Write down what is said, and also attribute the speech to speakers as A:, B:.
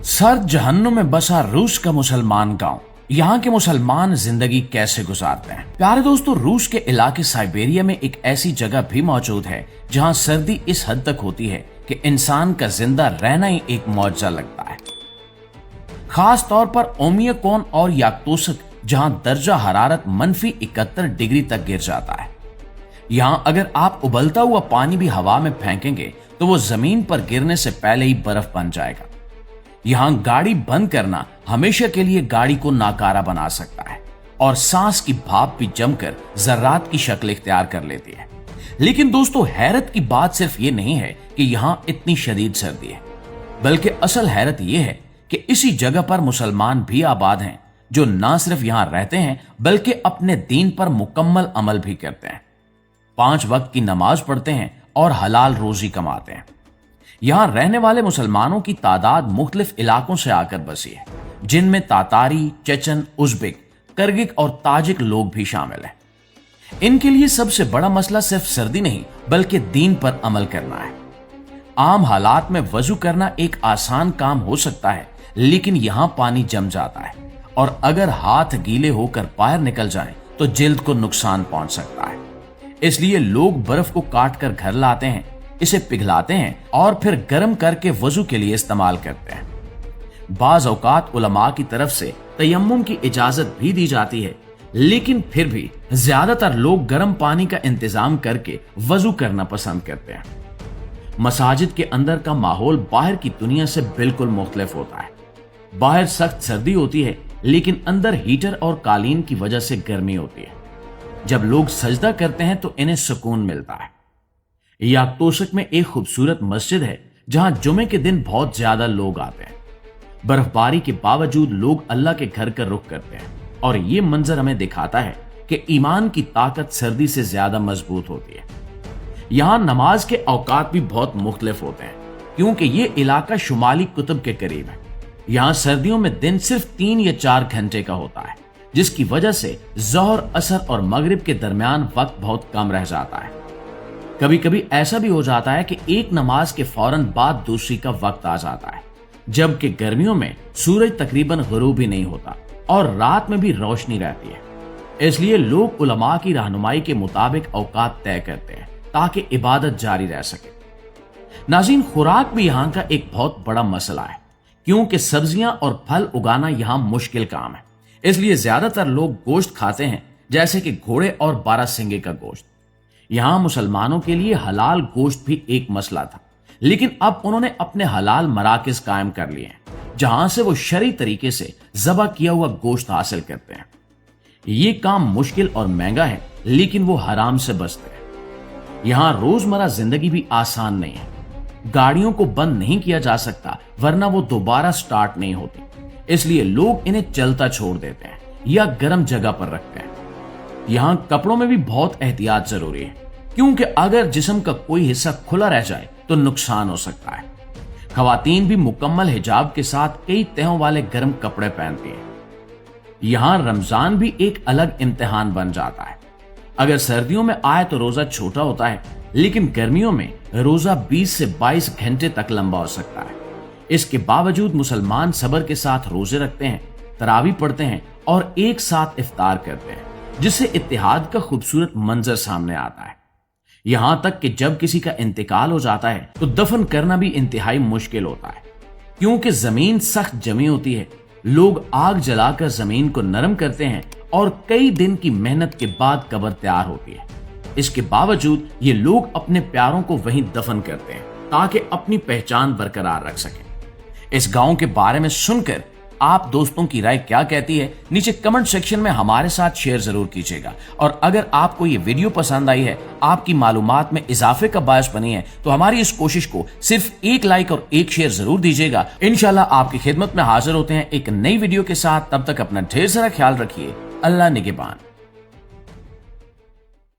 A: सर्द जहन्नुम में बसा रूस का मुसलमान गांव, यहाँ के मुसलमान जिंदगी कैसे गुजारते हैं। प्यारे दोस्तों, रूस के इलाके साइबेरिया में एक ऐसी जगह भी मौजूद है जहाँ सर्दी इस हद तक होती है कि इंसान का जिंदा रहना ही एक मौजज़ा लगता है। खास तौर पर ओमियाकोन और याक्तोसक, जहाँ दर्जा हरारत -71 डिग्री तक गिर जाता है। यहाँ अगर आप उबलता हुआ पानी भी हवा में फेंकेंगे तो वो जमीन पर गिरने से पहले ही बर्फ बन जाएगा। यहाँ गाड़ी बंद करना हमेशा के लिए गाड़ी को नाकारा बना सकता है और सांस की भाप भी जमकर जर्रात की शक्ल इख्तियार कर लेती है। लेकिन दोस्तों, हैरत की बात सिर्फ ये नहीं है कि यहाँ इतनी शदीद सर्दी है, बल्कि असल हैरत यह है कि इसी जगह पर मुसलमान भी आबाद हैं जो ना सिर्फ यहाँ रहते हैं बल्कि अपने दीन पर मुकम्मल अमल भी करते हैं। 5 वक्त की नमाज पढ़ते हैं और हलाल रोजी कमाते हैं। यहाँ रहने वाले मुसलमानों की तादाद मुख्तलिफ इलाकों से आकर बसी है, जिनमें तातारी, चेचन, उज़्बेक, किर्गिक और ताजिक लोग भी शामिल हैं। इनके लिए सबसे बड़ा मसला सिर्फ सर्दी नहीं बल्कि दीन पर अमल करना है। आम हालात में वजू करना एक आसान काम हो सकता है, लेकिन यहाँ पानी जम जाता है और अगर हाथ गीले होकर बाहर निकल जाएं तो जिल्द को नुकसान पहुंच सकता है। इसलिए लोग बर्फ को काट कर घर लाते हैं, इसे पिघलाते हैं और फिर गर्म करके वजू के लिए इस्तेमाल करते हैं। बाज औकात उलमा की तरफ से तयम्मुम की इजाजत भी दी जाती है, लेकिन फिर भी ज्यादातर लोग गर्म पानी का इंतजाम करके वजू करना पसंद करते हैं। मसाजिद के अंदर का माहौल बाहर की दुनिया से बिल्कुल मुख्तलिफ होता है। बाहर सख्त सर्दी होती है, लेकिन अंदर हीटर और कालीन की वजह से गर्मी होती है। जब लोग सजदा करते हैं तो इन्हें सुकून मिलता है। याक्तोसक में एक खूबसूरत मस्जिद है जहां जुमे के दिन बहुत ज्यादा लोग आते हैं। बर्फबारी के बावजूद लोग अल्लाह के घर का रुख करते हैं और ये मंजर हमें दिखाता है कि ईमान की ताकत सर्दी से ज्यादा मजबूत होती है। यहाँ नमाज के औकात भी बहुत मुख्तलिफ होते हैं, क्योंकि ये इलाका शुमाली कुतुब के करीब है। यहाँ सर्दियों में दिन सिर्फ 3 या 4 घंटे का होता है, जिसकी वजह से ज़ोहर, असर और मगरिब के दरमियान वक्त बहुत कम रह जाता है। कभी कभी ऐसा भी हो जाता है कि एक नमाज के फौरन बाद दूसरी का वक्त आ जाता है, जबकि गर्मियों में सूरज तकरीबन गुरूब ही नहीं होता और रात में भी रोशनी रहती है। इसलिए लोग उलमा की रहनुमाई के मुताबिक औकात तय करते हैं ताकि इबादत जारी रह सके। नाज़रीन, खुराक भी यहाँ का एक बहुत बड़ा मसला है, क्योंकि सब्जियां और फल उगाना यहाँ मुश्किल काम है। इसलिए ज्यादातर लोग गोश्त खाते हैं, जैसे कि घोड़े और बारहसिंगे का गोश्त। यहाँ मुसलमानों के लिए हलाल गोश्त भी एक मसला था, लेकिन अब उन्होंने अपने हलाल मराकज़ कायम कर लिए हैं, जहां से वो शरई तरीके से ज़बह किया हुआ गोश्त हासिल करते हैं। ये काम मुश्किल और महंगा है, लेकिन वो हराम से बचते हैं। यहाँ रोजमर्रा जिंदगी भी आसान नहीं है। गाड़ियों को बंद नहीं किया जा सकता, वरना वो दोबारा स्टार्ट नहीं होती। इसलिए लोग इन्हें चलता छोड़ देते हैं या गर्म जगह पर रखते हैं। यहाँ कपड़ों में भी बहुत एहतियात जरूरी है, क्योंकि अगर जिस्म का कोई हिस्सा खुला रह जाए तो नुकसान हो सकता है। खवातीन भी मुकम्मल हिजाब के साथ कई तहों वाले गर्म कपड़े पहनती हैं। यहाँ रमजान भी एक अलग इम्तिहान बन जाता है। अगर सर्दियों में आए तो रोजा छोटा होता है, लेकिन गर्मियों में रोजा 20 से 22 घंटे तक लंबा हो सकता है। इसके बावजूद मुसलमान सब्र के साथ रोजे रखते हैं, तरावी पढ़ते हैं और एक साथ इफ्तार करते हैं, जिससे इत्तेहाद का खूबसूरत मंजर सामने आता है। यहां तक कि जब किसी का इंतकाल हो जाता है तो दफन करना भी इंतहाई मुश्किल होता है, क्योंकि जमीन सख्त जमी होती है। लोग आग जलाकर जमीन को नरम करते हैं और कई दिन की मेहनत के बाद कब्र तैयार होती है। इसके बावजूद ये लोग अपने प्यारों को वहीं दफन करते हैं ताकि अपनी पहचान बरकरार रख सकें। इस गांव के बारे में सुनकर आप दोस्तों की राय क्या कहती है, नीचे कमेंट सेक्शन में हमारे साथ शेयर जरूर कीजिएगा। और अगर आपको ये वीडियो पसंद आई है, आपकी मालूमात में इजाफे का बायस बनी है, तो हमारी इस कोशिश को सिर्फ 1 लाइक और 1 शेयर जरूर दीजिएगा। इंशाल्लाह आपकी खिदमत में हाजिर होते हैं एक नई वीडियो के साथ। तब तक अपना ढेर सारा ख्याल रखिए। अल्लाह निगहबान।